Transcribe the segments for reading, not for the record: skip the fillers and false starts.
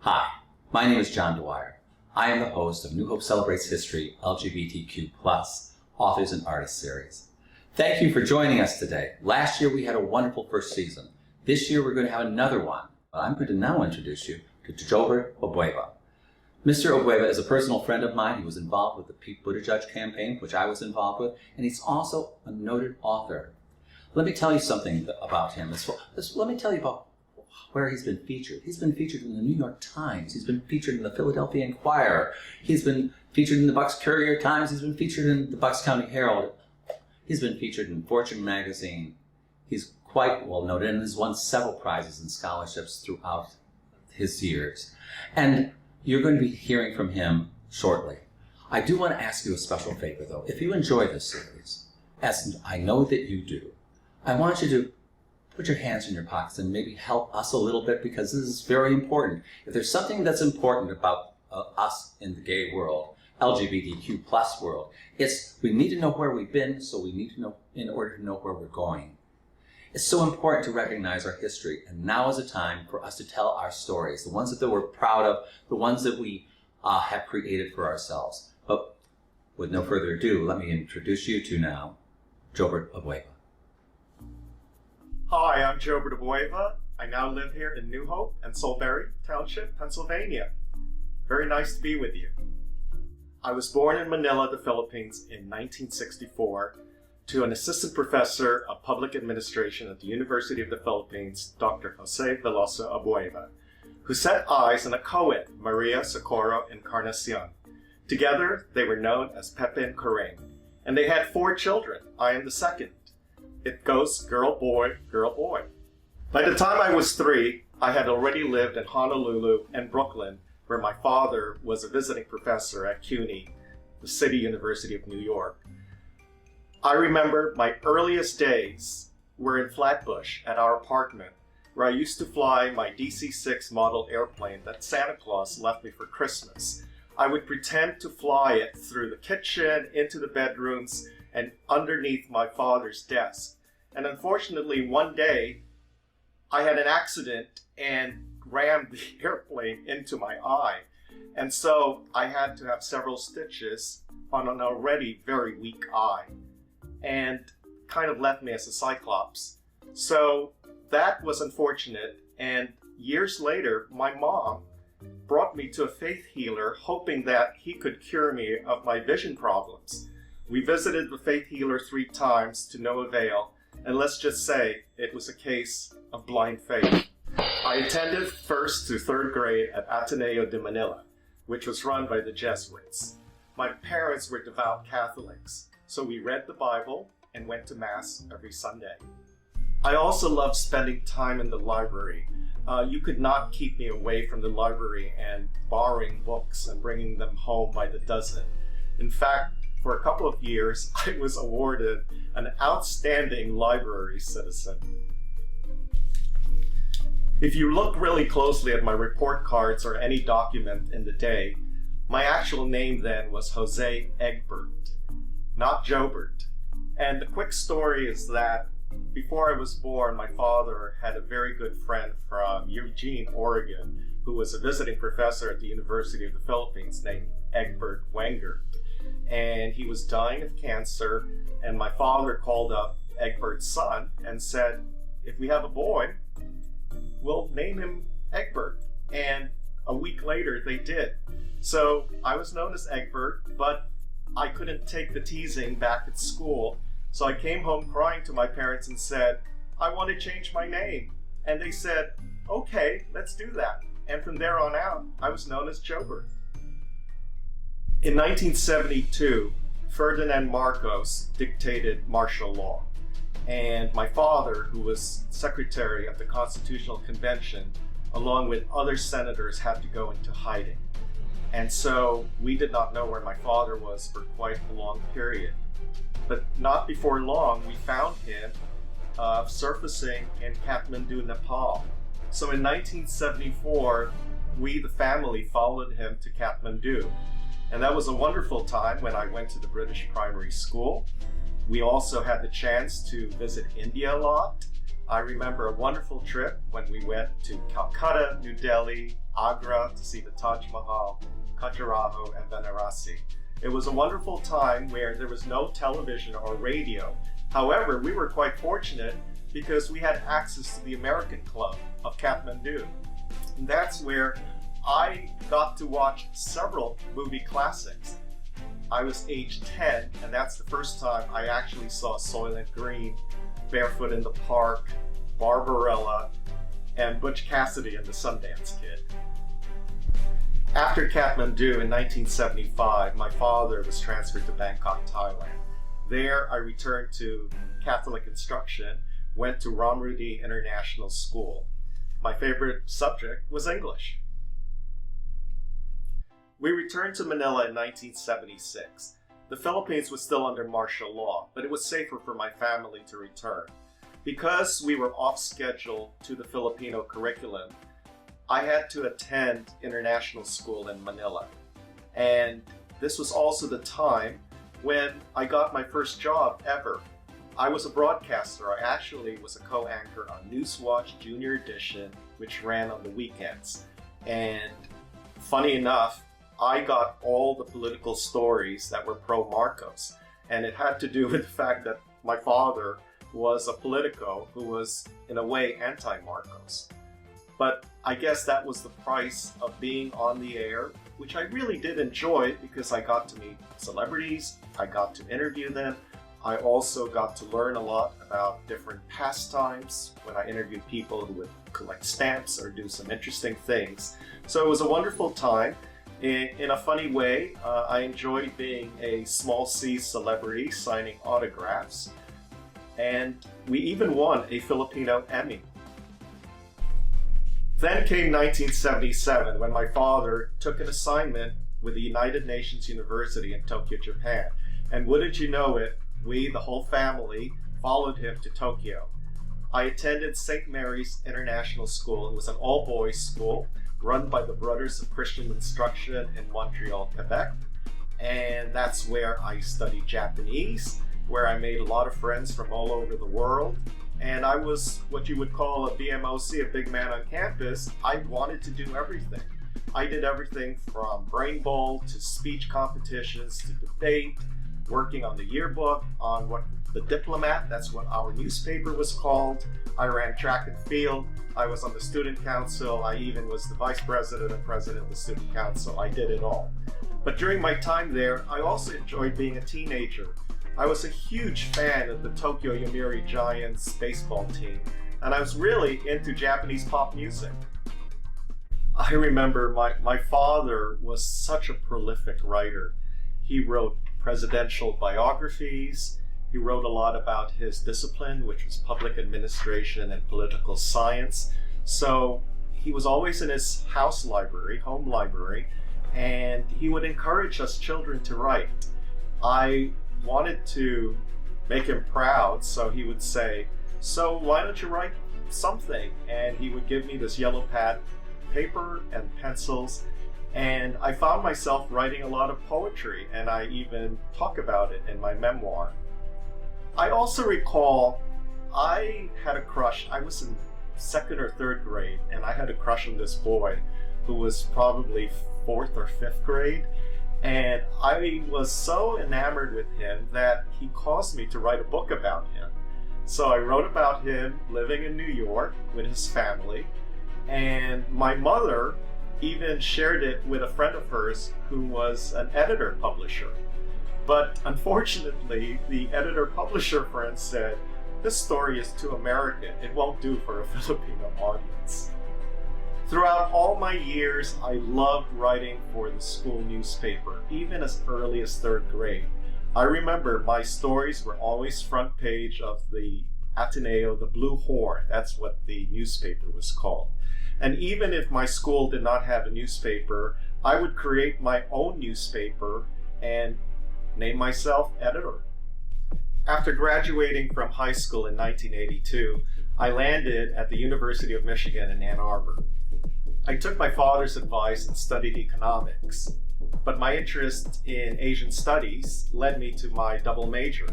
Hi, my name is John Dwyer. I am the host of New Hope Celebrates History, LGBTQ+, Authors and Artists Series. Thank you for joining us today. Last year we had a wonderful first season. This year we're going to have another one. I'm going to now introduce you to Jobert Abueva. Mr. Abueva is a personal friend of mine. He was involved with the Pete Buttigieg campaign, which I was involved with, and he's also a noted author. Let me tell you something about him. Let me tell you about where he's been featured. He's been featured in the New York Times. He's been featured in the Philadelphia Inquirer. He's been featured in the Bucks Courier Times. He's been featured in the Bucks County Herald. He's been featured in Fortune magazine. He's quite well noted and has won several prizes and scholarships throughout his years. And you're going to be hearing from him shortly. I do want to ask you a special favor, though. If you enjoy this series, as I know that you do, I want you to put your hands in your pockets and maybe help us a little bit, because this is very important. If there's something that's important about us in the gay world, LGBTQ plus world, it's we need to know where we've been, so we need to know in order to know where we're going. It's so important to recognize our history, and now is a time for us to tell our stories, the ones that we're proud of, the ones that we have created for ourselves. But with no further ado, let me introduce you to now Jobert Abueva. Hi, I'm Jobert Abueva. I now live here in New Hope and Solebury Township, Pennsylvania. Very nice to be with you. I was born in Manila, the Philippines in 1964 to an assistant professor of public administration at the University of the Philippines, Dr. Jose Veloso Abueva, who set eyes on a co-ed, Maria Socorro Encarnacion. Together, they were known as Pepe and Corain, and they had 4 children. I am the second. It goes girl, boy, girl, boy. By the time I was 3, I had already lived in Honolulu and Brooklyn, where my father was a visiting professor at CUNY, the City University of New York. I remember my earliest days were in Flatbush at our apartment, where I used to fly my DC-6 model airplane that Santa Claus left me for Christmas. I would pretend to fly it through the kitchen, into the bedrooms, and underneath my father's desk. And unfortunately, one day, I had an accident and rammed the airplane into my eye. And so I had to have several stitches on an already very weak eye, and kind of left me as a cyclops. So that was unfortunate, and years later, my mom brought me to a faith healer, hoping that he could cure me of my vision problems. We visited the faith healer 3 times to no avail, and let's just say it was a case of blind faith. I attended 1st to 3rd grade at Ateneo de Manila, which was run by the Jesuits. My parents were devout Catholics, so we read the Bible and went to Mass every Sunday. I also loved spending time in the library. You could not keep me away from the library and borrowing books and bringing them home by the dozen. In fact, for a couple of years, I was awarded an outstanding library citizen. If you look really closely at my report cards or any document in the day, my actual name then was Jose Egbert, not Jobert. And the quick story is that before I was born, my father had a very good friend from Eugene, Oregon, who was a visiting professor at the University of the Philippines named Egbert Wenger. And he was dying of cancer, and my father called up Egbert's son and said, if we have a boy, we'll name him Egbert. And a week later they did. So I was known as Egbert, but I couldn't take the teasing back at school. So I came home crying to my parents and said, I want to change my name. And they said, okay, let's do that. And from there on out, I was known as Jobert. In 1972, Ferdinand Marcos dictated martial law. And my father, who was secretary of the Constitutional Convention, along with other senators, had to go into hiding. And so we did not know where my father was for quite a long period. But not before long, we found him surfacing in Kathmandu, Nepal. So in 1974, we, the family, followed him to Kathmandu. And that was a wonderful time when I went to the British primary school. We also had the chance to visit India a lot. I remember a wonderful trip when we went to Calcutta, New Delhi, Agra to see the Taj Mahal, Khajuraho, and Varanasi. It was a wonderful time where there was no television or radio. However, we were quite fortunate because we had access to the American Club of Kathmandu. And that's where I got to watch several movie classics. I was age 10, and that's the first time I actually saw Soylent Green, Barefoot in the Park, Barbarella, and Butch Cassidy and the Sundance Kid. After Kathmandu in 1975, my father was transferred to Bangkok, Thailand. There, I returned to Catholic instruction, went to Ramrudi International School. My favorite subject was English. We returned to Manila in 1976. The Philippines was still under martial law, but it was safer for my family to return. Because we were off schedule to the Filipino curriculum, I had to attend international school in Manila. And this was also the time when I got my first job ever. I was a broadcaster. I actually was a co-anchor on Newswatch Junior Edition, which ran on the weekends. And funny enough, I got all the political stories that were pro-Marcos. And it had to do with the fact that my father was a politico who was, in a way, anti-Marcos. But I guess that was the price of being on the air, which I really did enjoy because I got to meet celebrities, I got to interview them, I also got to learn a lot about different pastimes when I interviewed people who would collect stamps or do some interesting things. So it was a wonderful time. In a funny way, I enjoyed being a small C celebrity signing autographs, and we even won a Filipino Emmy. Then came 1977 when my father took an assignment with the United Nations University in Tokyo, Japan. And wouldn't you know it, we, the whole family, followed him to Tokyo. I attended St. Mary's International School. It was an all-boys school run by the Brothers of Christian Instruction in Montreal, Quebec. And that's where I studied Japanese, where I made a lot of friends from all over the world. And I was what you would call a BMOC, a big man on campus. I wanted to do everything. I did everything from brain bowl to speech competitions to debate, working on the yearbook, on what the Diplomat, that's what our newspaper was called. I ran track and field. I was on the student council. I even was the vice president and president of the student council. I did it all. But during my time there, I also enjoyed being a teenager. I was a huge fan of the Tokyo Yomiuri Giants baseball team, and I was really into Japanese pop music. I remember my father was such a prolific writer. He wrote presidential biographies. He wrote a lot about his discipline, which was public administration and political science. So he was always in his house library, home library, and he would encourage us children to write. I wanted to make him proud, so he would say, "So why don't you write something?" And he would give me this yellow pad paper and pencils, and I found myself writing a lot of poetry, and I even talk about it in my memoir. I also recall I had a crush. I was in 2nd or 3rd grade, and I had a crush on this boy who was probably 4th or 5th grade. And I was so enamored with him that he caused me to write a book about him. So I wrote about him living in New York with his family. And my mother even shared it with a friend of hers who was an editor-publisher. But unfortunately, the editor-publisher friend said, "This story is too American. It won't do for a Filipino audience." Throughout all my years, I loved writing for the school newspaper, even as early as 3rd grade. I remember my stories were always front page of the Ateneo, the Blue Horn. That's what the newspaper was called. And even if my school did not have a newspaper, I would create my own newspaper and name myself editor. After graduating from high school in 1982, I landed at the University of Michigan in Ann Arbor. I took my father's advice and studied economics, but my interest in Asian studies led me to my double major.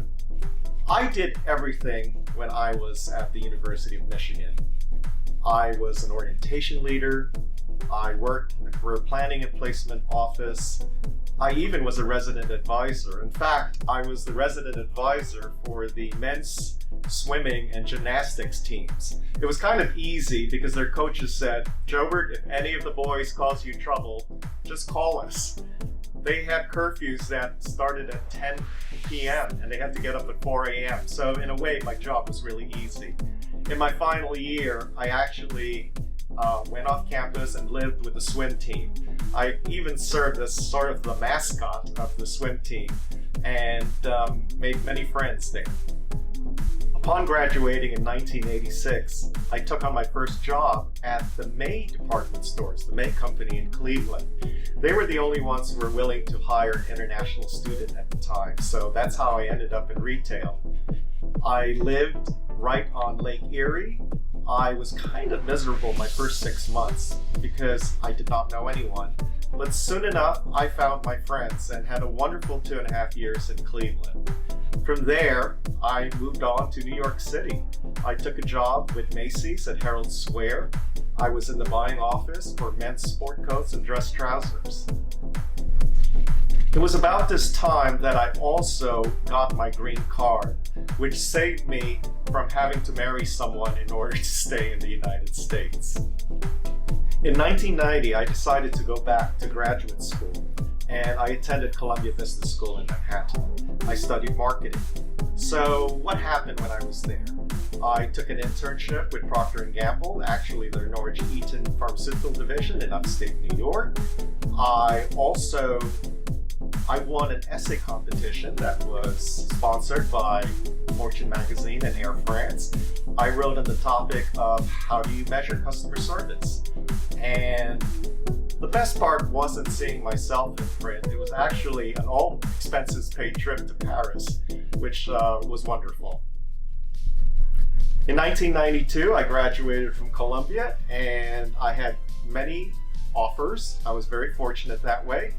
I did everything when I was at the University of Michigan. I was an orientation leader. I worked in the career planning and placement office. I even was a resident advisor. In fact, I was the resident advisor for the men's swimming and gymnastics teams. It was kind of easy because their coaches said, "Jobert, if any of the boys cause you trouble, just call us." They had curfews that started at 10 p.m. and they had to get up at 4 a.m. So in a way, my job was really easy. In my final year, I actually went off campus and lived with the swim team. I even served as sort of the mascot of the swim team and made many friends there. Upon graduating in 1986, I took on my first job at the May department stores, the May company in Cleveland. They were the only ones who were willing to hire an international student at the time, so that's how I ended up in retail. I lived right on Lake Erie. I was kind of miserable my first 6 months because I did not know anyone. But soon enough, I found my friends and had a wonderful 2.5 years in Cleveland. From there, I moved on to New York City. I took a job with Macy's at Herald Square. I was in the buying office for men's sport coats and dress trousers. It was about this time that I also got my green card, which saved me from having to marry someone in order to stay in the United States. In 1990, I decided to go back to graduate school, and I attended Columbia Business School in Manhattan. I studied marketing. So what happened when I was there? I took an internship with Procter & Gamble, actually their Norwich Eaton pharmaceutical division in upstate New York. I won an essay competition that was sponsored by Fortune magazine and Air France. I wrote on the topic of how do you measure customer service. And the best part wasn't seeing myself in print. It was actually an all expenses paid trip to Paris, which was wonderful. In 1992, I graduated from Columbia and I had many offers. I was very fortunate that way.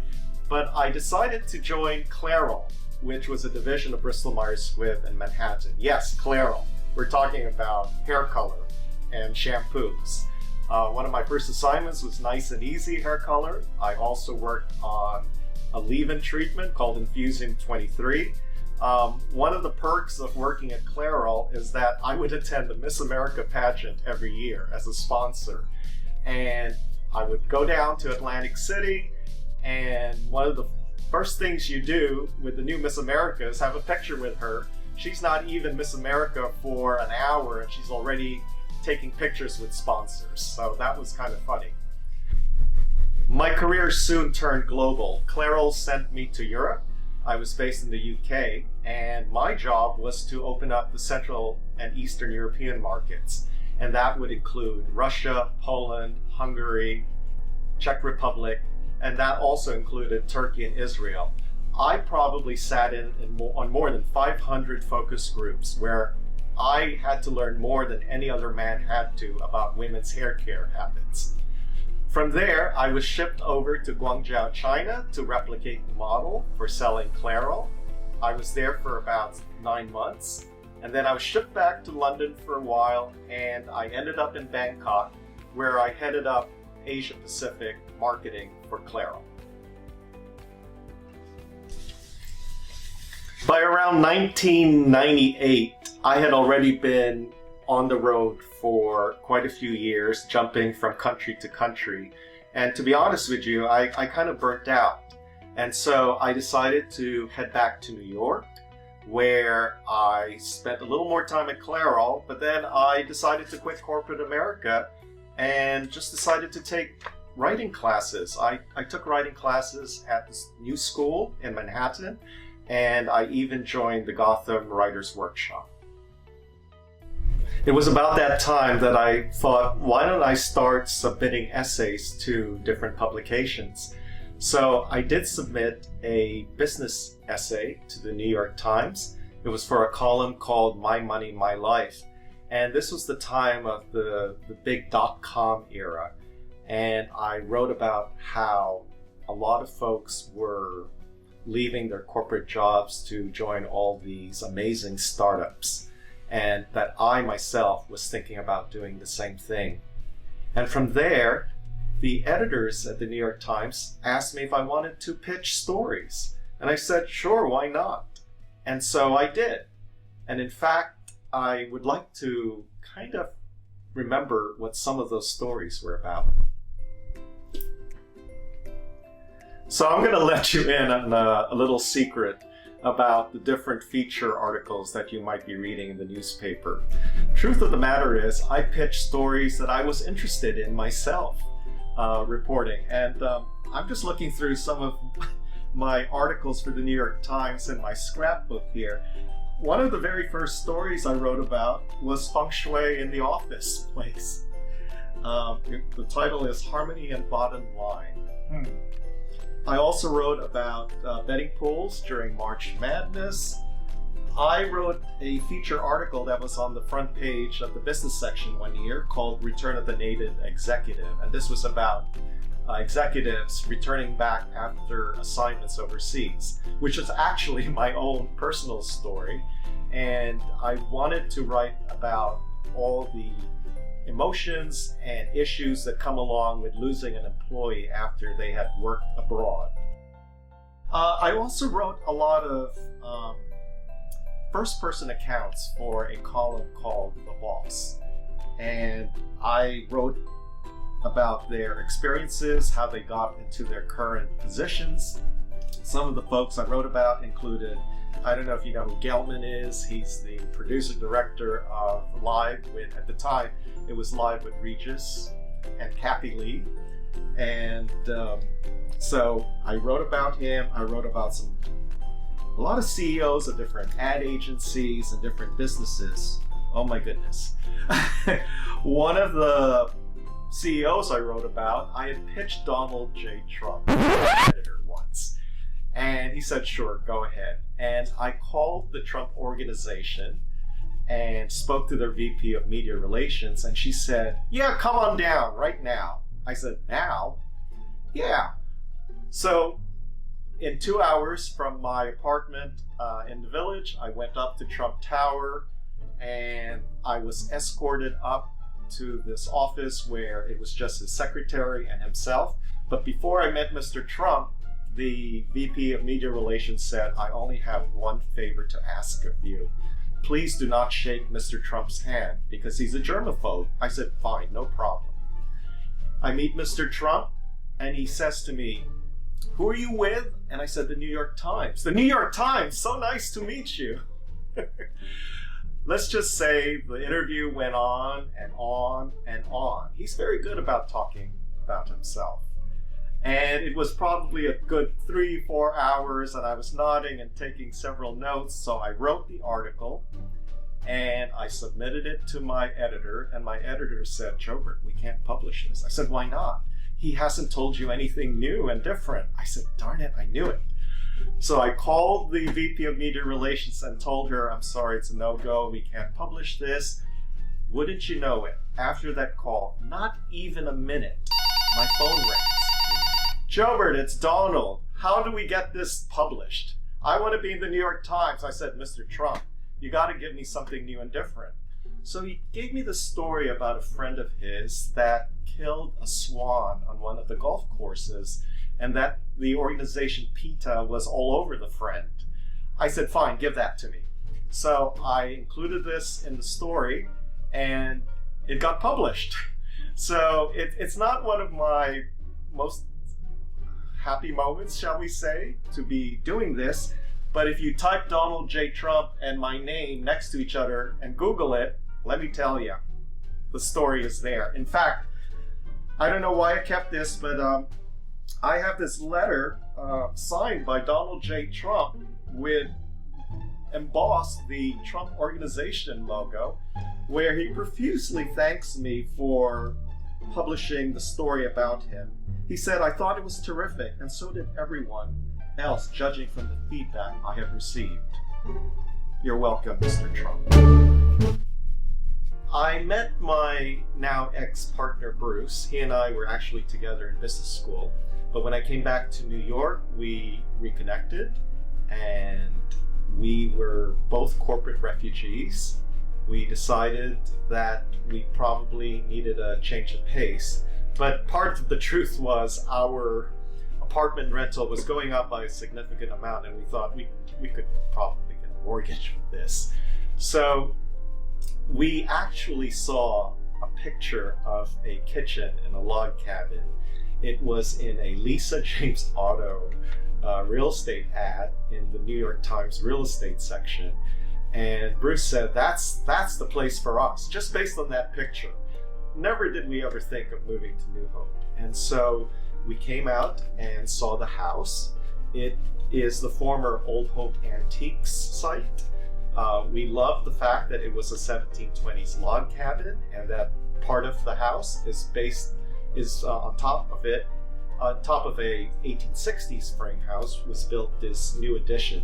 But I decided to join Clairol, which was a division of Bristol-Myers Squibb in Manhattan. Yes, Clairol. We're talking about hair color and shampoos. One of my first assignments was nice and easy hair color. I also worked on a leave-in treatment called Infusing 23. One of the perks of working at Clairol is that I would attend the Miss America pageant every year as a sponsor. And I would go down to Atlantic City, and one of the first things you do with the new Miss America is have a picture with her. She's not even Miss America for an hour and she's already taking pictures with sponsors. So that was kind of funny. My career soon turned global. Clairol sent me to Europe. I was based in the UK and my job was to open up the Central and Eastern European markets. And that would include Russia, Poland, Hungary, Czech Republic, and that also included Turkey and Israel. I probably sat on more than 500 focus groups where I had to learn more than any other man had to about women's hair care habits. From there, I was shipped over to Guangzhou, China to replicate the model for selling Clairol. I was there for about 9 months, and then I was shipped back to London for a while, and I ended up in Bangkok, where I headed up Asia Pacific marketing for Clairol. By around 1998, I had already been on the road for quite a few years, jumping from country to country. And to be honest with you, I kind of burnt out. And so I decided to head back to New York, where I spent a little more time at Clairol, but then I decided to quit corporate America and just decided to take writing classes. I took writing classes at this new school in Manhattan, and I even joined the Gotham Writers Workshop. It was about that time that I thought, why don't I start submitting essays to different publications? So I did submit a business essay to the New York Times. It was for a column called My Money, My Life. And this was the time of the big .com era. And I wrote about how a lot of folks were leaving their corporate jobs to join all these amazing startups, and that I myself was thinking about doing the same thing. And from there, the editors at the New York Times asked me if I wanted to pitch stories. And I said, sure, why not? And so I did. And in fact, I would like to kind of remember what some of those stories were about. So I'm going to let you in on a little secret about the different feature articles that you might be reading in the newspaper. Truth of the matter is, I pitched stories that I was interested in myself reporting. And I'm just looking through some of my articles for the New York Times in my scrapbook here. One of the very first stories I wrote about was feng shui in the office place. The title is Harmony and Bottom Line. I also wrote about betting pools during March Madness. I wrote a feature article that was on the front page of the business section one year called Return of the Native Executive. And this was about executives returning back after assignments overseas, which is actually my own personal story. And I wanted to write about all the emotions and issues that come along with losing an employee after they had worked abroad. I also wrote a lot of first-person accounts for a column called The Boss. And I wrote about their experiences, how they got into their current positions. Some of the folks I wrote about included, I don't know if you know who Gelman is. He's the producer-director of Live with, at the time, it was Live with Regis and Kathy Lee. And so I wrote about him. I wrote about a lot of CEOs of different ad agencies and different businesses. Oh my goodness. One of the CEOs I wrote about, I had pitched Donald J. Trump, editor, once. And he said, sure, go ahead. And I called the Trump organization and spoke to their VP of Media Relations, and she said, yeah, come on down right now. I said, now? Yeah. So in 2 hours from my apartment in the Village, I went up to Trump Tower, and I was escorted up to this office where it was just his secretary and himself. But before I met Mr. Trump, the VP of Media Relations said, I only have one favor to ask of you. Please do not shake Mr. Trump's hand because he's a germaphobe. I said, fine, no problem. I meet Mr. Trump and he says to me, who are you with? And I said, the New York Times. The New York Times, so nice to meet you. Let's just say the interview went on and on and on. He's very good about talking about himself. And it was probably a good 3-4 hours, and I was nodding and taking several notes. So I wrote the article and I submitted it to my editor, and my editor said, Jobert, we can't publish this. I said, why not? He hasn't told you anything new and different. I said, darn it, I knew it. So I called the VP of Media Relations and told her, I'm sorry, it's a no-go, we can't publish this. Wouldn't you know it, after that call, not even a minute, my phone rings. Jobert, it's Donald. How do we get this published? I want to be in the New York Times. I said, Mr. Trump, you got to give me something new and different. So he gave me the story about a friend of his that killed a swan on one of the golf courses, and that the organization PETA was all over the friend. I said, fine, give that to me. So I included this in the story, and it got published. So it's not one of my most happy moments, shall we say, to be doing this. But if you type Donald J. Trump and my name next to each other and Google it, let me tell you, the story is there. In fact, I don't know why I kept this, but I have this letter signed by Donald J. Trump with embossed the Trump organization logo, where he profusely thanks me for publishing the story about him. He said, I thought it was terrific, and so did everyone else, judging from the feedback I have received. You're welcome, Mr. Trump. I met my now ex-partner Bruce. He and I were actually together in business school. But when I came back to New York, we reconnected, and we were both corporate refugees. We decided that we probably needed a change of pace. But part of the truth was our apartment rental was going up by a significant amount, and we thought we could probably get a mortgage with this. So we actually saw a picture of a kitchen in a log cabin. It was in a Lisa James Auto real estate ad in the New York Times real estate section. And Bruce said, that's the place for us, just based on that picture. Never did we ever think of moving to New Hope. And so we came out and saw the house. It is the former Old Hope Antiques site. We loved the fact that it was a 1720s log cabin, and that part of the house is on top of it. On top of a 1860s frame house was built this new addition,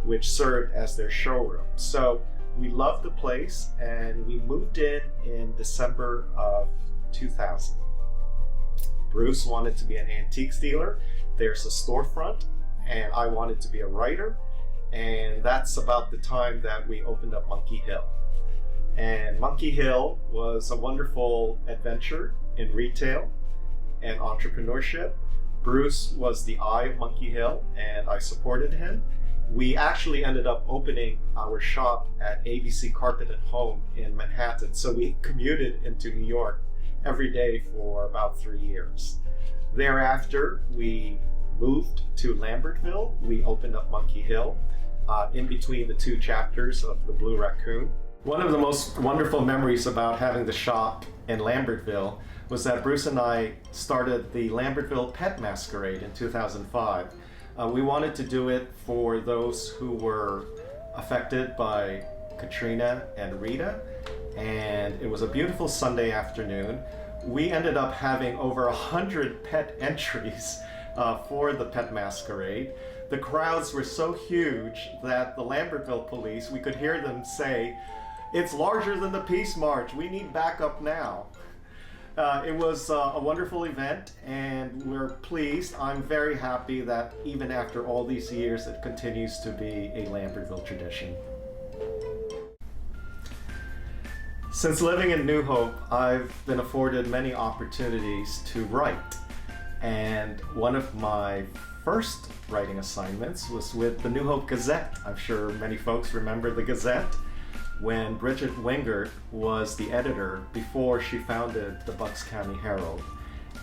which served as their showroom. So we loved the place, and we moved in December of 2000. Bruce wanted to be an antiques dealer. There's a storefront, and I wanted to be a writer. And that's about the time that we opened up Monkey Hill. And Monkey Hill was a wonderful adventure in retail and entrepreneurship. Bruce was the eye of Monkey Hill, and I supported him. We actually ended up opening our shop at ABC Carpet and Home in Manhattan. So we commuted into New York every day for about 3 years. Thereafter, we moved to Lambertville. We opened up Monkey Hill in between the 2 chapters of The Blue Raccoon. One of the most wonderful memories about having the shop in Lambertville was that Bruce and I started the Lambertville Pet Masquerade in 2005. We wanted to do it for those who were affected by Katrina and Rita, and it was a beautiful Sunday afternoon. We ended up having over 100 pet entries for the Pet Masquerade. The crowds were so huge that the Lambertville police, we could hear them say, "It's larger than the Peace March, we need backup now." It was a wonderful event, and we're pleased. I'm very happy that even after all these years, it continues to be a Lambertville tradition. Since living in New Hope, I've been afforded many opportunities to write. And one of my first writing assignments was with the New Hope Gazette. I'm sure many folks remember the Gazette, when Bridget Wingert was the editor before she founded the Bucks County Herald.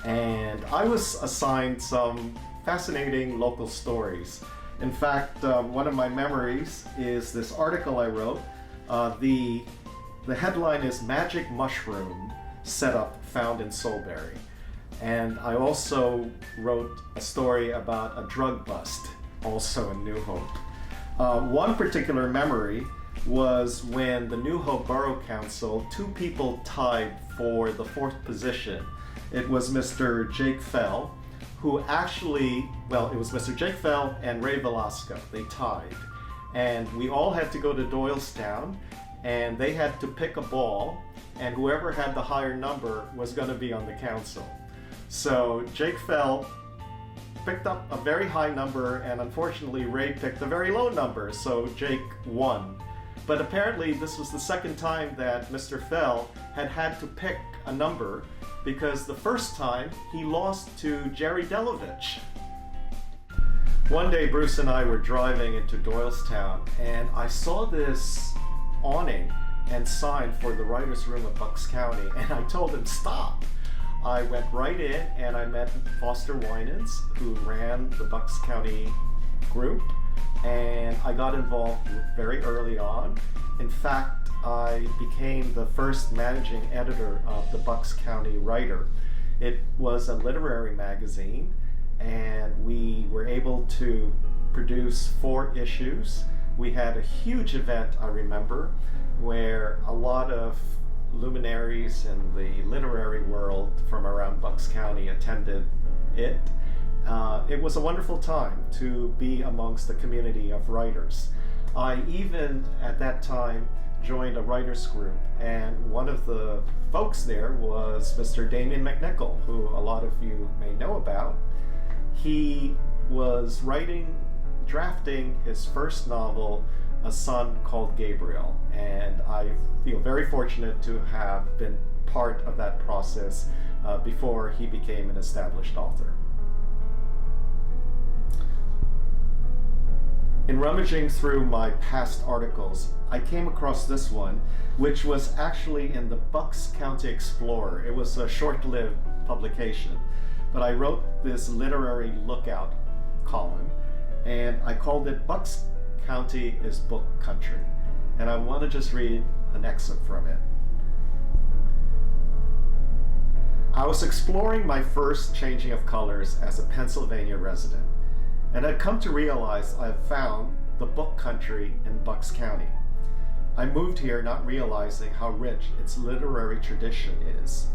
And I was assigned some fascinating local stories. In fact, one of my memories is this article I wrote. The headline is "Magic Mushroom Setup Found in Soulberry." And I also wrote a story about a drug bust, also in New Hope. One particular memory was when the New Hope Borough Council, 2 people tied for the 4th position. It was Mr. Jake Fell, who actually, well, it was Mr. Jake Fell and Ray Velasco. They tied. And we all had to go to Doylestown, and they had to pick a ball, and whoever had the higher number was going to be on the council. So Jake Fell picked up a very high number, and unfortunately Ray picked a very low number, so Jake won. But apparently this was the second time that Mr. Fell had to pick a number, because the first time he lost to Jerry Delovich. One day Bruce and I were driving into Doylestown, and I saw this awning and sign for the writer's room of Bucks County, and I told him, "Stop." I went right in and I met Foster Winans, who ran the Bucks County group, and I got involved very early on. In fact, I became the first managing editor of the Bucks County Writer. It was a literary magazine, and we were able to produce 4 issues. We had a huge event, I remember, where a lot of luminaries in the literary world from around Bucks County attended it. It was a wonderful time to be amongst the community of writers. I even, at that time, joined a writers group, and one of the folks there was Mr. Damien McNichol, who a lot of you may know about. He was drafting his first novel, A Son Called Gabriel, and I feel very fortunate to have been part of that process before he became an established author. In rummaging through my past articles, I came across this one, which was actually in the Bucks County Explorer. It was a short-lived publication, but I wrote this literary lookout column, and I called it Bucks County is Book Country. And I want to just read an excerpt from it. I was exploring my first changing of colors as a Pennsylvania resident, and I'd come to realize I had found the book country in Bucks County. I moved here not realizing how rich its literary tradition is,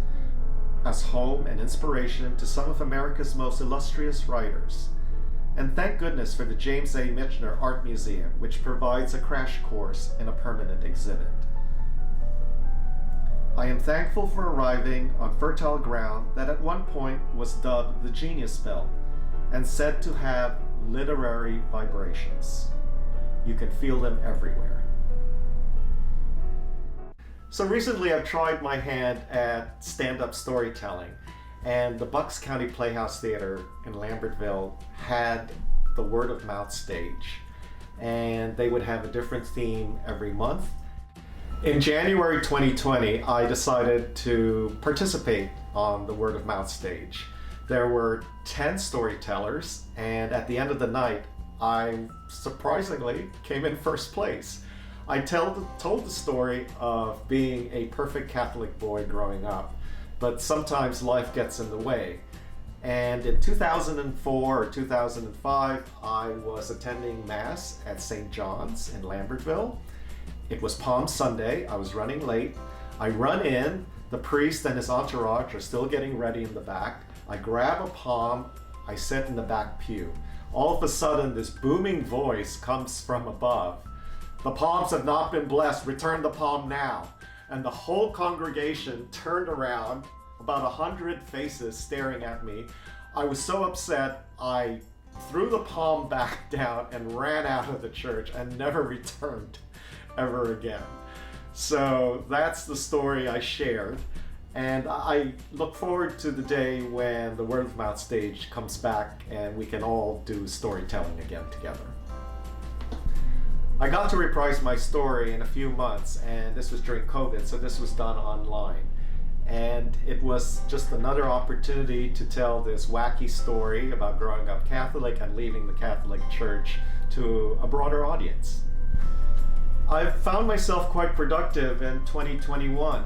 as home and inspiration to some of America's most illustrious writers. And thank goodness for the James A. Michener Art Museum, which provides a crash course in a permanent exhibit. I am thankful for arriving on fertile ground that at one point was dubbed the Genius Belt and said to have literary vibrations. You can feel them everywhere. So recently I've tried my hand at stand-up storytelling, and the Bucks County Playhouse Theater in Lambertville had the word of mouth stage, and they would have a different theme every month. In January 2020, I decided to participate on the word of mouth stage. There were 10 storytellers, and at the end of the night, I surprisingly came in first place. I told the story of being a perfect Catholic boy growing up, but sometimes life gets in the way. And in 2004 or 2005, I was attending Mass at St. John's in Lambertville. It was Palm Sunday, I was running late. I run in, the priest and his entourage are still getting ready in the back. I grab a palm, I sit in the back pew. All of a sudden, this booming voice comes from above. The palms have not been blessed, return the palm now. And the whole congregation turned around, about 100 faces staring at me. I was so upset, I threw the palm back down and ran out of the church and never returned ever again. So that's the story I shared. And I look forward to the day when the word of mouth stage comes back and we can all do storytelling again together. I got to reprise my story in a few months, and this was during COVID, so this was done online. And it was just another opportunity to tell this wacky story about growing up Catholic and leaving the Catholic Church to a broader audience. I've found myself quite productive in 2021.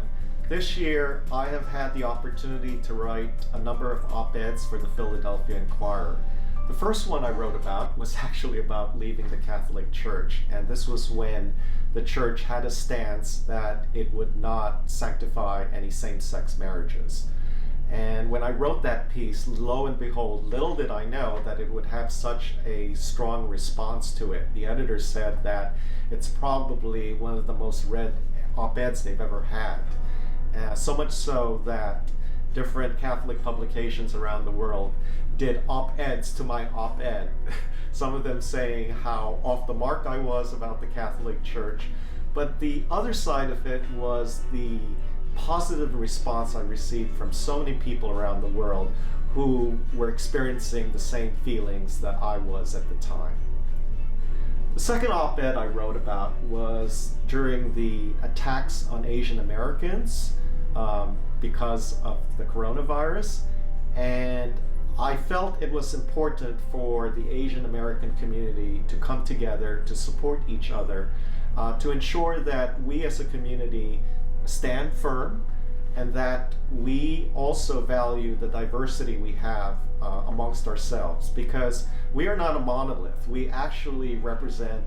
This year, I have had the opportunity to write a number of op-eds for the Philadelphia Inquirer. The first one I wrote about was actually about leaving the Catholic Church, and this was when the church had a stance that it would not sanctify any same-sex marriages. And when I wrote that piece, lo and behold, little did I know that it would have such a strong response to it. The editor said that it's probably one of the most read op-eds they've ever had. So much so that different Catholic publications around the world did op-eds to my op-ed. Some of them saying how off the mark I was about the Catholic Church. But the other side of it was the positive response I received from so many people around the world who were experiencing the same feelings that I was at the time. The second op-ed I wrote about was during the attacks on Asian Americans because of the coronavirus, and I felt it was important for the Asian American community to come together to support each other, to ensure that we as a community stand firm and that we also value the diversity we have amongst ourselves, because we are not a monolith. We actually represent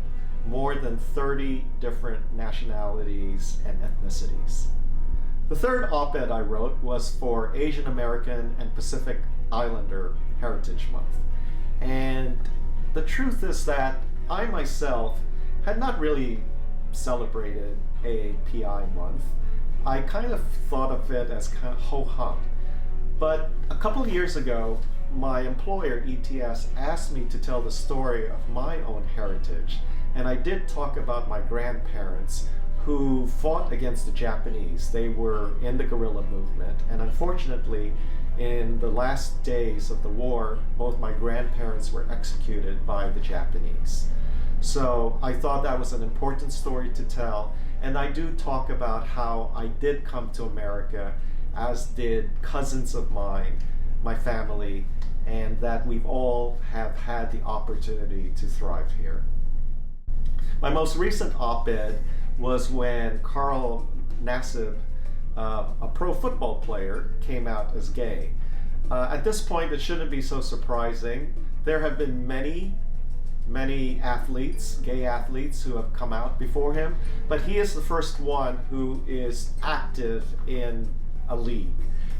more than 30 different nationalities and ethnicities. The third op-ed I wrote was for Asian American and Pacific Islander Heritage Month. And the truth is that I myself had not really celebrated AAPI month, I kind of thought of it as kind of ho-hum. But a couple of years ago, my employer, ETS, asked me to tell the story of my own heritage. And I did talk about my grandparents who fought against the Japanese. They were in the guerrilla movement, and unfortunately, in the last days of the war, both my grandparents were executed by the Japanese. So I thought that was an important story to tell, and I do talk about how I did come to America, as did cousins of mine, my family, and that we've all have had the opportunity to thrive here. My most recent op-ed was when Carl Nassib, a pro football player, came out as gay. At this point, it shouldn't be so surprising. There have been many athletes, gay athletes, who have come out before him, but he is the first one who is active in a league.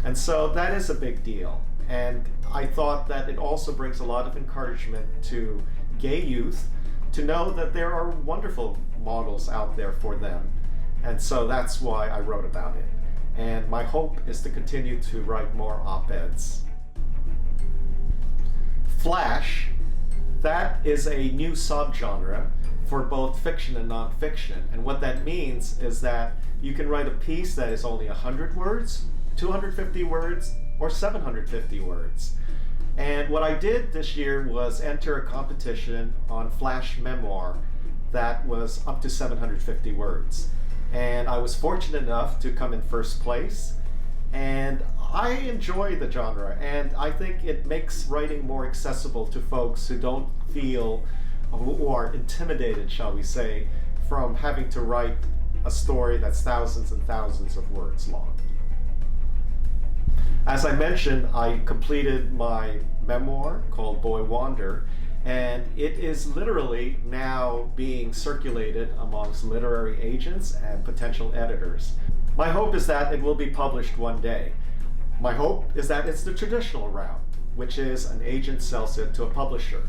And so that is a big deal. And I thought that it also brings a lot of encouragement to gay youth to know that there are wonderful models out there for them. And so that's why I wrote about it. And my hope is to continue to write more op-eds. Flash, that is a new subgenre for both fiction and nonfiction. And what that means is that you can write a piece that is only 100 words, 250 words, or 750 words. And what I did this year was enter a competition on Flash Memoir that was up to 750 words. And I was fortunate enough to come in first place. And I enjoy the genre, and I think it makes writing more accessible to folks who don't feel, who are intimidated, shall we say, from having to write a story that's thousands and thousands of words long. As I mentioned, I completed my memoir called Boy Wander, and it is literally now being circulated amongst literary agents and potential editors. My hope is that it will be published one day. My hope is that it's the traditional route, which is an agent sells it to a publisher.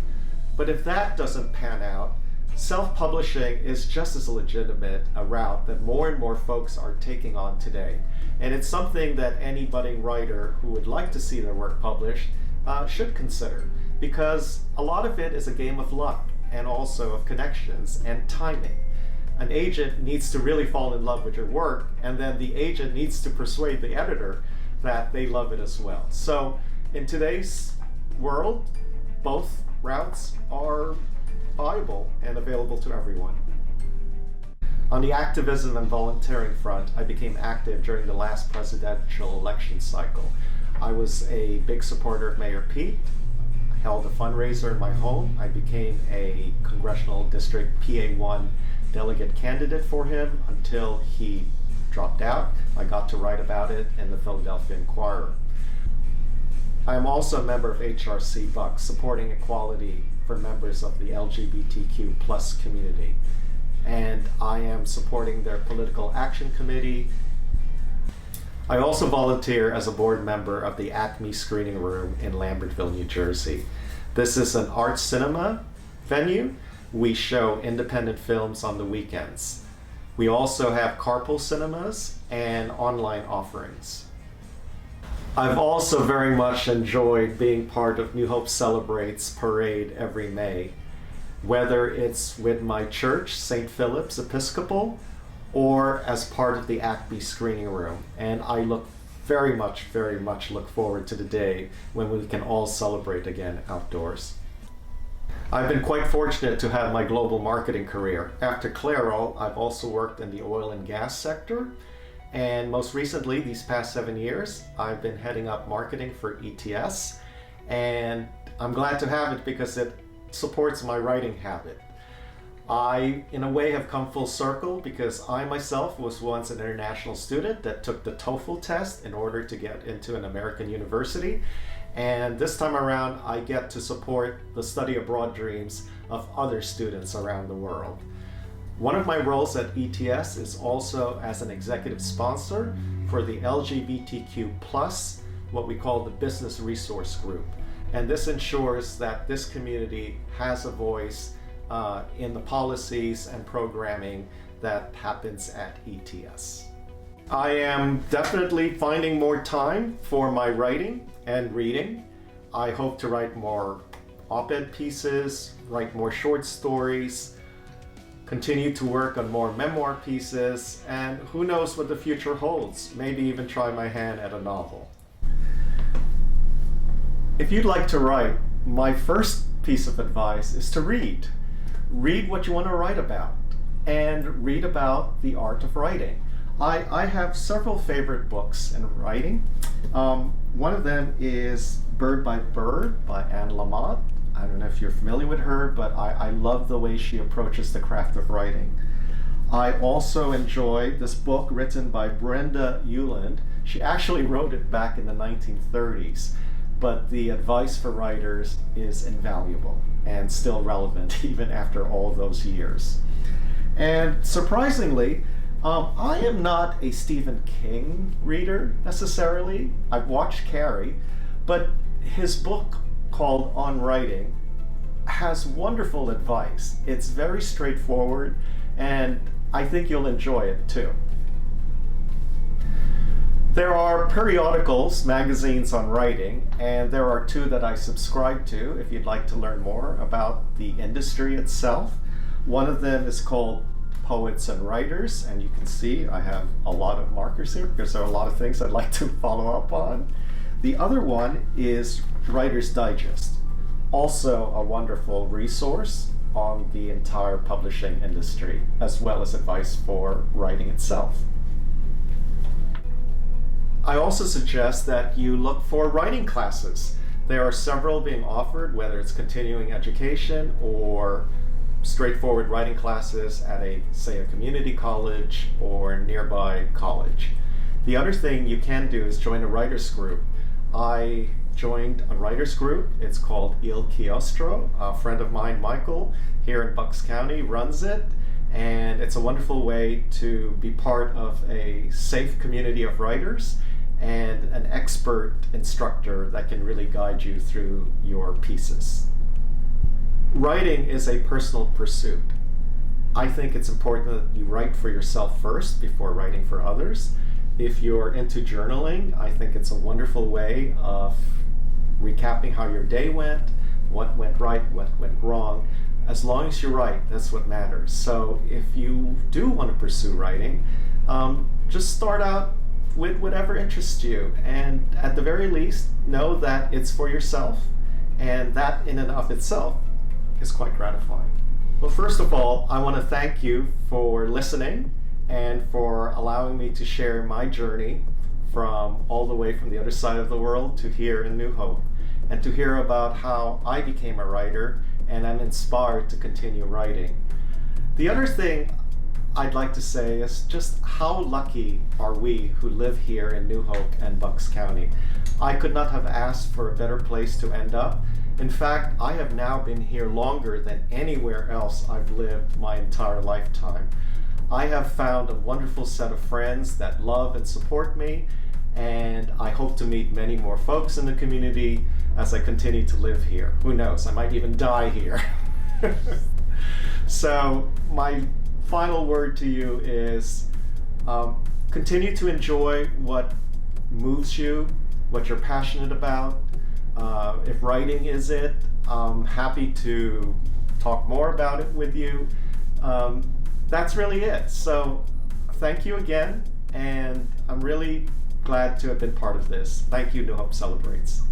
But if that doesn't pan out, self-publishing is just as legitimate a route that more and more folks are taking on today. And it's something that any budding writer who would like to see their work published should consider, because a lot of it is a game of luck and also of connections and timing. An agent needs to really fall in love with your work, and then the agent needs to persuade the editor that they love it as well. So in today's world, both routes are viable and available to everyone. On the activism and volunteering front, I became active during the last presidential election cycle. I was a big supporter of Mayor Pete. I held a fundraiser in my home. I became a congressional district PA1 delegate candidate for him until he dropped out. I got to write about it in the Philadelphia Inquirer. I am also a member of HRC Bucks, supporting equality for members of the LGBTQ plus community. And I am supporting their political action committee. I also volunteer as a board member of the Acme Screening Room in Lambertville, New Jersey. This is an art cinema venue. We show independent films on the weekends. We also have carpool cinemas and online offerings. I've also very much enjoyed being part of New Hope Celebrates parade every May, whether it's with my church, St. Philip's Episcopal, or as part of the Acme Screening Room. And I very much look forward to the day when we can all celebrate again outdoors. I've been quite fortunate to have my global marketing career. After Claro, I've also worked in the oil and gas sector. And most recently, these past 7 years, I've been heading up marketing for ETS. And I'm glad to have it because it supports my writing habit. I, in a way, have come full circle because I myself was once an international student that took the TOEFL test in order to get into an American university. And this time around, I get to support the study abroad dreams of other students around the world. One of my roles at ETS is also as an executive sponsor for the LGBTQ+, what we call the Business Resource Group. And this ensures that this community has a voice in the policies and programming that happens at ETS. I am definitely finding more time for my writing and reading. I hope to write more op-ed pieces, write more short stories, continue to work on more memoir pieces, and who knows what the future holds. Maybe even try my hand at a novel. If you'd like to write, my first piece of advice is to read. Read what you want to write about, and read about the art of writing. I have several favorite books in writing. One of them is Bird by Bird by Anne Lamott. I don't know if you're familiar with her, but I love the way she approaches the craft of writing. I also enjoy this book written by Brenda Ueland. She actually wrote it back in the 1930s, but the advice for writers is invaluable and still relevant even after all those years. And surprisingly, I am not a Stephen King reader necessarily. I've watched Carrie, but his book called On Writing has wonderful advice. It's very straightforward, and I think you'll enjoy it too. There are periodicals, magazines on writing, and there are two that I subscribe to if you'd like to learn more about the industry itself. One of them is called Poets and Writers, and you can see I have a lot of markers here because there are a lot of things I'd like to follow up on. The other one is Writer's Digest, also a wonderful resource on the entire publishing industry, as well as advice for writing itself. I also suggest that you look for writing classes. There are several being offered, whether it's continuing education or straightforward writing classes at say a community college or nearby college. The other thing you can do is join a writers group. I joined a writers group. It's called Il Chiostro. A friend of mine, Michael, here in Bucks County, runs it, and it's a wonderful way to be part of a safe community of writers and an expert instructor that can really guide you through your pieces. Writing is a personal pursuit. I think it's important that you write for yourself first before writing for others. If you're into journaling, I think it's a wonderful way of recapping how your day went, what went right, what went wrong. As long as you write, that's what matters. So if you do want to pursue writing, just start out with whatever interests you, and at the very least, know that it's for yourself, and that in and of itself is quite gratifying. Well, first of all, I want to thank you for listening and for allowing me to share my journey from all the way from the other side of the world to here in New Hope, and to hear about how I became a writer and I'm inspired to continue writing. The other thing I'd like to say is just how lucky are we who live here in New Hope and Bucks County. I could not have asked for a better place to end up. In fact, I have now been here longer than anywhere else I've lived my entire lifetime. I have found a wonderful set of friends that love and support me, and I hope to meet many more folks in the community as I continue to live here. Who knows, I might even die here. So my final word to you is continue to enjoy what moves you, what you're passionate about. If writing is it, I'm happy to talk more about it with you. That's really it. So thank you again, and I'm really glad to have been part of this. Thank you, New Hope Celebrates.